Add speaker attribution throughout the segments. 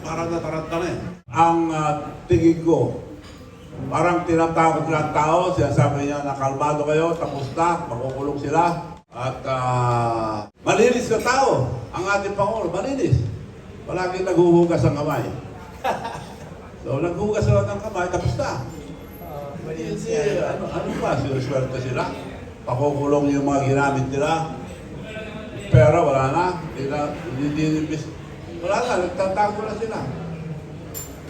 Speaker 1: Parang nataranta na eh. Ang tingin ko, parang tinatakot ng tao, sinasabi niya na kalmado kayo, tapos na, makukulong sila. At malinis na tao, ang ating Pangulo, malinis. Palagi naghuhugas ang kamay. So naghuhugas sila ng kamay, tapos na. Hindi, ano ba, sinuswerte sila? Pakukulong yung mga ginamit nila. Pero wala na, wala na, nagtatago na sila.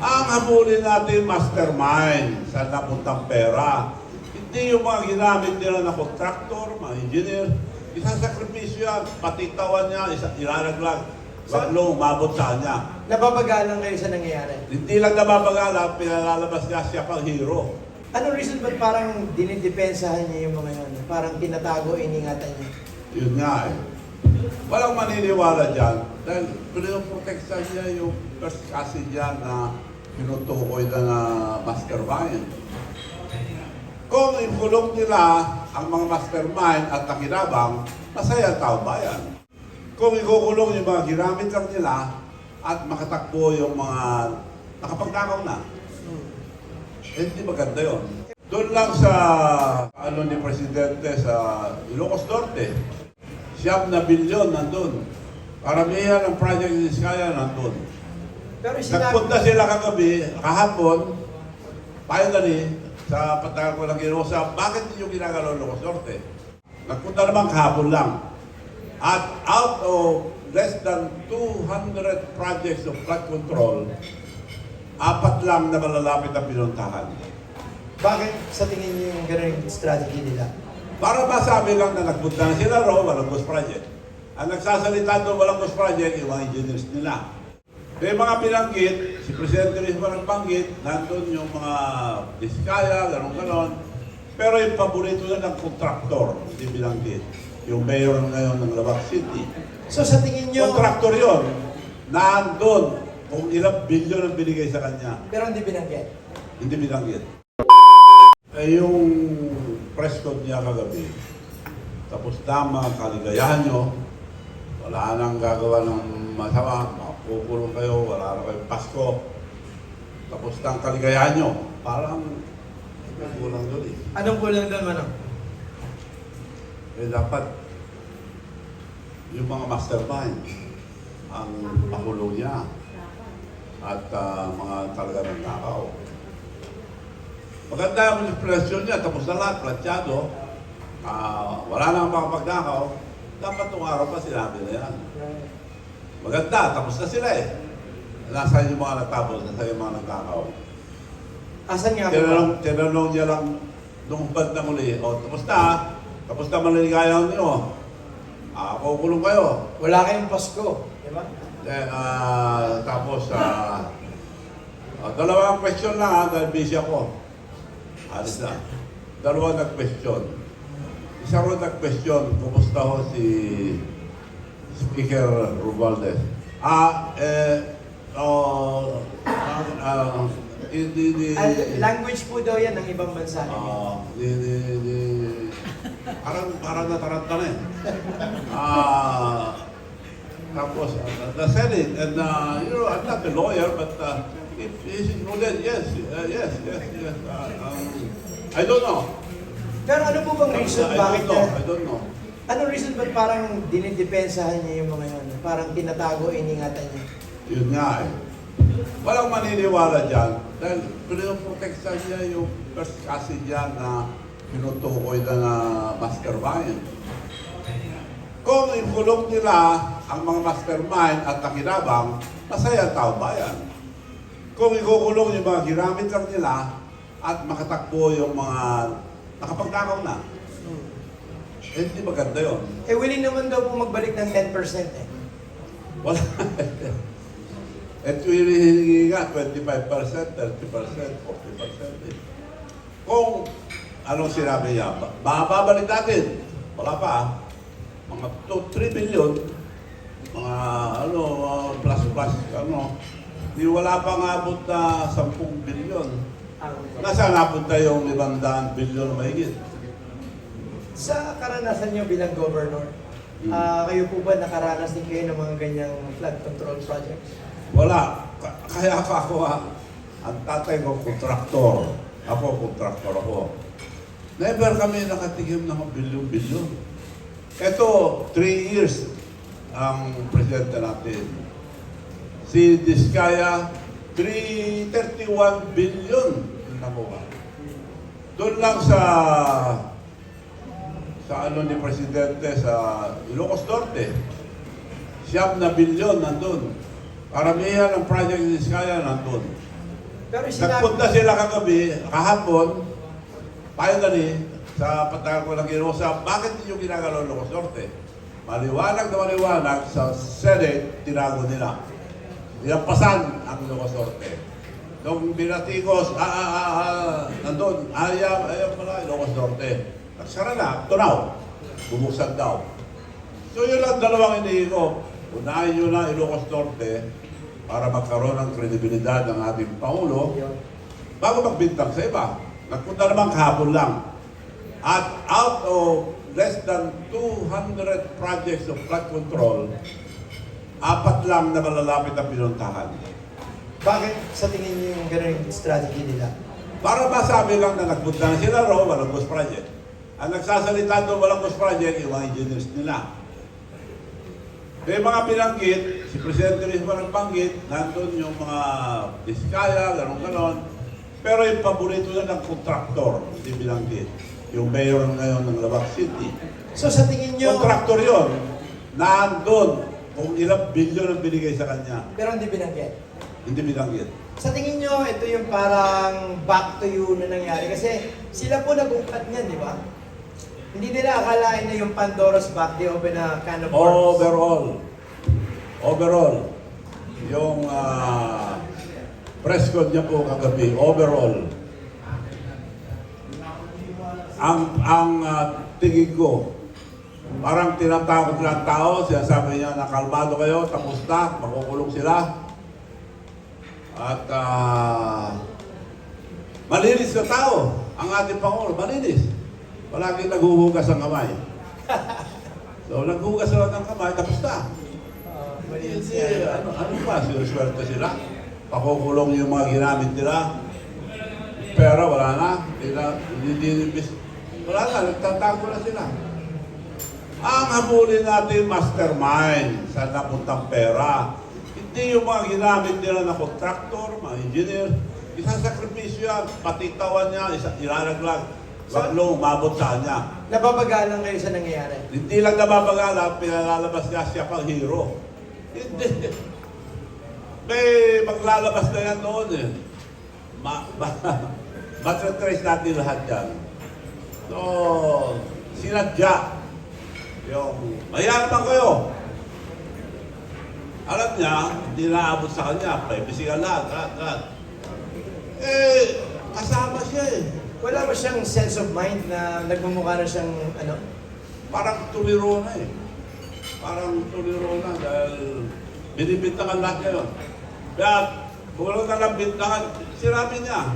Speaker 1: Ang habulin natin, mastermind, saan napuntang pera. Hindi yung mga ginamit nila na contractor, mga engineer, isasakripisyo yan, patitawan niya, ilalaglag, waglong, umabot sa kanya.
Speaker 2: Nababagalan kayo sa nangyayari?
Speaker 1: Hindi lang nababagala, pinalalabas niya siya pang hero.
Speaker 2: Anong reason ba't parang dinidepensahan niya yung mga yun? Parang tinatago, iningatan niya?
Speaker 1: Yun nga eh. Walang maniniwala dyan dahil pinoproteksan niya yung first cousin niya na pinutukoy na mastermind. Kung ikulong nila ang mga mastermind at nakinabang, masaya ang tao bayan. Kung ikukulong yung mga ginamit lang nila at makatakbo yung mga nakapagnakaw na, hindi maganda yun. Doon lang sa ni Presidente sa Ilocos Norte, 7 bilyon nandun. Karamihan ng project ni Vizcaya nandun.
Speaker 2: Pero
Speaker 1: Nagpunta sila kagabi, kahapon, finally, sa patagal ko lang kinuusap, bakit hindi yung ginagalaw Ilocos Norte? Nagpunta naman kahapon lang. At out of less than 200 projects of flood control, 4 lang na malalapit na pinuntahan.
Speaker 2: Bakit sa tingin niyo yung ganun yung strategy nila?
Speaker 1: Para masabi lang na nagpunta na sila ro, walang ghost project. Ang nagsasalita doon walang ghost project, yung mga engineers nila. Kaya mga pinanggit, si Presidente mismo nagbanggit, nandun yung mga Vizcaya, ganon-ganon. Pero yung paborito na ng kontraktor, hindi binanggit. Yung mayor ngayon ng Lavac City.
Speaker 2: So sa tingin niyo...
Speaker 1: Kontraktor yun, nandun kung ilang bilyon ang binigay sa kanya.
Speaker 2: Pero hindi binanggit?
Speaker 1: Hindi binanggit. Eh yung press con niya kagabi, tapos na mga kaligayahan nyo, wala nang gagawa ng masama, makukulong kayo, wala na kayong Pasko, tapos na ang kaligayahan nyo. Parang kulang doon eh.
Speaker 2: Anong kulang doon, Manong?
Speaker 1: Eh dapat yung mga mastermind ang pakulong niya at mga talaga ng nakaw. Maganda yung manipulation niya, tapos na lahat, planchado, wala nang makapagnakaw, dapat nung araw pa sinabi na yan. Maganda, tapos na sila eh. Nasaan yung mga natapos, nasaan yung mga nagkakaw.
Speaker 2: Asan nga po?
Speaker 1: Tinanong niya lang nung band na muli, tapos na maniligayaw niyo. Kukulong kayo.
Speaker 2: Wala kayong Pasko, di ba?
Speaker 1: Tapos, dalawang question lang ha, dahil busy ako. Alis na. Dalawa nag-question. Isa rin nag-question, kumusta ho si Speaker Romualdez?
Speaker 2: Language po daw yan ng ibang bansa.
Speaker 1: Parang nataranta na eh. Tapos, the Senate, and you know, I'm not a lawyer, but if he's included, yes. I don't know.
Speaker 2: Pero ano po bang reason bakit
Speaker 1: I don't know.
Speaker 2: Anong reason ba't parang dinidepensahan niya yung mga yun? Parang tinatago, iningatan niya?
Speaker 1: Yun nga eh. Walang maniniwala dyan dahil pinoproteksan niya yung first cousin niya na pinutukoy na mastermind. Kung ikulong nila ang mga mastermind at nakinabang, masaya ang tao bayan. Kung ikukulong yung mga ginamit lang nila at makatakbo yung mga nakapagnakaw na, hindi maganda yun.
Speaker 2: Eh, willing naman daw po magbalik ng 10% eh.
Speaker 1: Wala. At hinihingi nga, 25%, 30%, 40%. Kung anong sinabi niya, babalik natin. Wala pa. Mga 3 billion, mga plus, di wala pa nga abot na 10 billion. Nasaan napunta yung 500 billion na mahigit?
Speaker 2: Sa karanasan niyo bilang governor, kayo po ba nakaranas din kayo ng mga ganyang flood control projects?
Speaker 1: Wala. Kaya ako ang tatay ko kontraktor. Ako. Never kami nakatigim ng bilyon-bilyon. Ito, 3 years ang presidente natin. Si Diskaya, 331 billion yung nakuha. Doon lang sa ano ni Presidente sa Ilocos Norte, 9 na bilyon nandun. Karamihan ng project ni Diskaya nandun.
Speaker 2: Pero sinabi,
Speaker 1: Nagpunta sila kagabi, kahapon, finally, sa patagal ko lang kinuusap, bakit niyo ginagalaw Ilocos Norte? Maliwanag na maliwanag, sa Senate, tinago nila. Nilampasan ang Ilocos Norte. Nung binatikos, nandun, ayaw pala, Ilocos Norte. Nagsara na, tunaw, bubuksan daw. So yun lang dalawang iniiko. Unahin nyo na Ilocos Norte para magkaroon ng kredibilidad ng ating Pangulo bago magbintang sa iba. Nagpunta naman kahapon lang. At out of less than 200 projects of flood control, 4 lang na malalapit ang pinuntahan.
Speaker 2: bakit sa tingin niyo yung ganun yung strategy nila?
Speaker 1: Para masabi lang na nagpunta na sila raw, walang ghost project. Ang nagsasalita doon walang ghost project, yung mga engineers nila. May mga binanggit, si Presidente mismo nagbanggit, nandun yung mga Diskaya, gano'n-gano'n. Pero yung paborito na ng kontraktor, hindi binanggit. Yung mayor ngayon ng Lavac City.
Speaker 2: So sa tingin niyo,
Speaker 1: Kontraktor yun, nandun kung ilang bilyon ang binigay sa kanya.
Speaker 2: pero hindi binanggit.
Speaker 1: Hindi binanggit.
Speaker 2: Sa tingin nyo, ito yung parang back to you na nangyari. Kasi sila po nag-ungkat niyan, di ba? Hindi nila akalain na yung Pandora's box, they open a can of worms.
Speaker 1: Overall, yung press con niya po kagabi, overall, ang tingin ko, parang tinatakot ng tao, sinasabi niya na kalmado kayo, tapos na, makukulong sila. At malinis na tao, ang ating Pangulo, malinis. Palagi naghuhugas ang kamay. So, naghuhugas sila ng kamay, tapos na. Hindi, ano ba, sinuswerte sila? Pakukulong yung mga ginamit nila. Pero wala na. Wala na, nagtatago na sila. Ang habulin natin, mastermind, saan napuntang pera. Hindi yung mga ginamit nila na kontraktor, mga engineer. Isasakripisyo yan, patitawan niya, ilalaglag. Wag lo, umabot sa kanya.
Speaker 2: Nababagalan kayo sa nangyayari.
Speaker 1: Hindi lang nababagala, pinalalabas niya siya pang hero. Hindi. May maglalabas na yan noon eh. Matratrace natin lahat yan. So, sinadya. Yung, mayaman kayo. Alam niya, hindi naabot sa kanya. Privacy ka lahat. Eh, kasama siya eh.
Speaker 2: Wala ba siyang sense of mind na nagmumukha na siyang ano?
Speaker 1: Parang tuliro na eh. Parang tuliro na dahil binibintangan lahat ngayon. Kaya, kulang na lang bintangan, sinabi niya,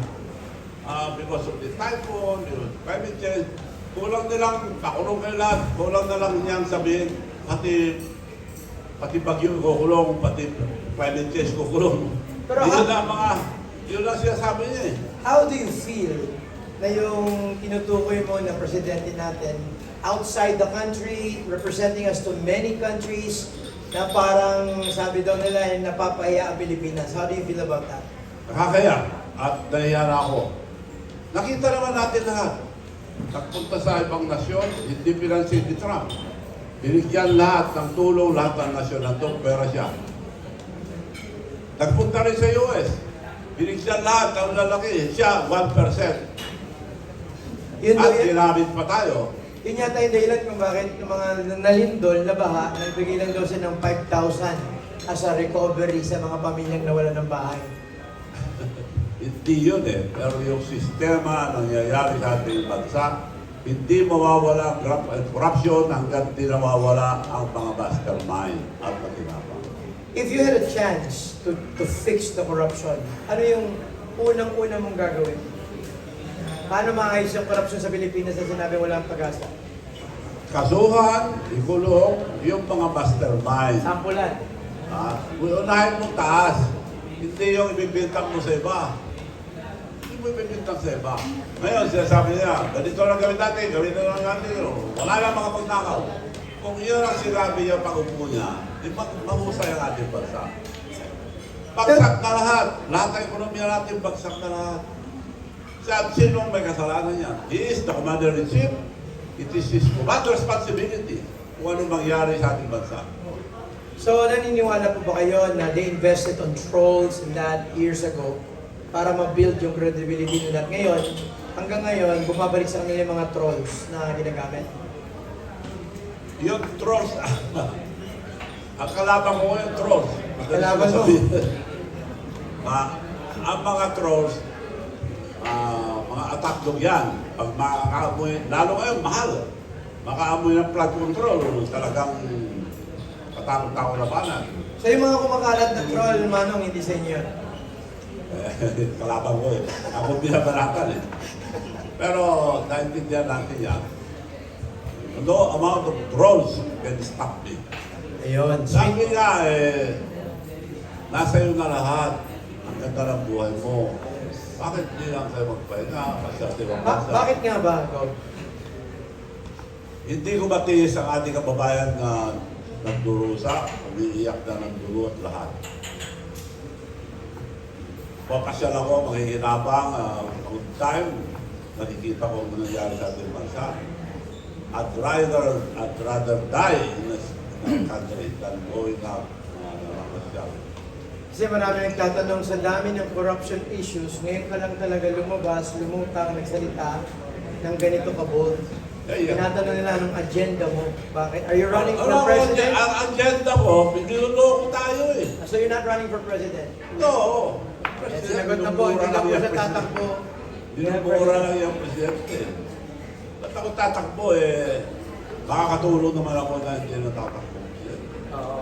Speaker 1: because of the typhoon, because of climate change, kulang nilang pakulong kayo lahat, kulang na lang niyang sabihin, pati bagyo kukulong, pati climate change kukulong.
Speaker 2: Pero
Speaker 1: yun lang siya sabi niya eh.
Speaker 2: How do you feel na yung tinutukoy mo na presidente natin outside the country, representing us to many countries, na parang sabi daw nila napapahiya ang Pilipinas. How do you feel about that?
Speaker 1: Nakakaya at nahiya na ako. Nakita naman natin lahat. Nagpunta sa ibang nasyon, hindi pinansin ni Trump. Binigyan lahat ng tulong, lahat ng nasyon na ito, pera siya. Nagpunta rin sa US. Binigyan lahat ng lalaki, siya 1%. At ginamit pa tayo.
Speaker 2: Yun yata yung dahilan kung bakit yung mga nalindol na baha, nagbigay lang daw siya ng 5,000 as a recovery sa mga pamilyang nawala ng bahay.
Speaker 1: Hindi yun eh. Pero yung sistema nangyayari sa ating bansa, hindi mawawala ang corruption hanggang di nawawala ang mga mastermind at patinapang.
Speaker 2: If you had a chance to fix the corruption, ano yung unang-una mong gagawin? Paano maayos yung corruption sa Pilipinas na sinabi walang pag-asa?
Speaker 1: Kasuhan, ikulong, yung mga mastermind.
Speaker 2: Sampulan.
Speaker 1: Unahin mo taas. Hindi yung ibibintang mo sa iba. Hindi mo ibibintang sa iba. Ngayon, sinasabi niya, ganito lang gawin natin, gawin na lang natin. Wala lang mga pagnakaw. Kung yun ang sinabi niya pag-upo niya, di mahusay ang ating bansa. Bagsak na lahat. Lahat ng ekonomiya natin, bagsak na lahat. Sinong may kasalanan niya? He is the commander-in-chief. It is his command responsibility kung anong mangyari sa ating bansa.
Speaker 2: So, naniniwala po ba kayo na they invested on trolls and that years ago para ma-build yung credibility nila? At ngayon, hanggang ngayon, bumabalik sa kanila yung mga trolls na ginagamit.
Speaker 1: Yung trolls, ang kalaban ko yung trolls.
Speaker 2: Kalaban mo?
Speaker 1: Ang mga trolls, mga attack dog yan. Pag makaamoy, lalo ngayon, mahal. Makaamoy ng flood control, talagang katakot-takot na banan.
Speaker 2: So, yung mga kumakalat na troll, Manong, hindi sa inyo yun?
Speaker 1: Kalaban ko eh. Ako binabaratan eh. Pero naintindihan natin yan. No amount of trolls can stop me.
Speaker 2: Ayun.
Speaker 1: Sabi nga eh, nasa iyo na lahat. Ang ganda ng buhay mo. Bakit hindi lang kayo magpahinga? Kasi
Speaker 2: Bakit nga ba, Gov?
Speaker 1: Hindi ko matiis ang ating kababayan na nagdurusa, umiiyak na ng dugo at lahat. Papasyal ako, manghihinabang, all time, nakikita ko ang nangyari sa ating bansa. I'd rather die in a country than going out namasyal.
Speaker 2: Kasi marami nagtatanong sa dami ng corruption issues, ngayon ka lang talaga lumabas, lumutang, nagsalita ng ganito ka-bold. Tinatanong nila anong agenda mo. Bakit? Are you running for president?
Speaker 1: Ang agenda ko, piniloloko tayo eh.
Speaker 2: So you're not running for president?
Speaker 1: No.
Speaker 2: Sinagot na po, hindi ka po sa tatakbo.
Speaker 1: Dinumura lang yung presidente. Ba't ako tatakbo eh? Makakatulong naman ako na hindi na tatakbo.
Speaker 2: Oo.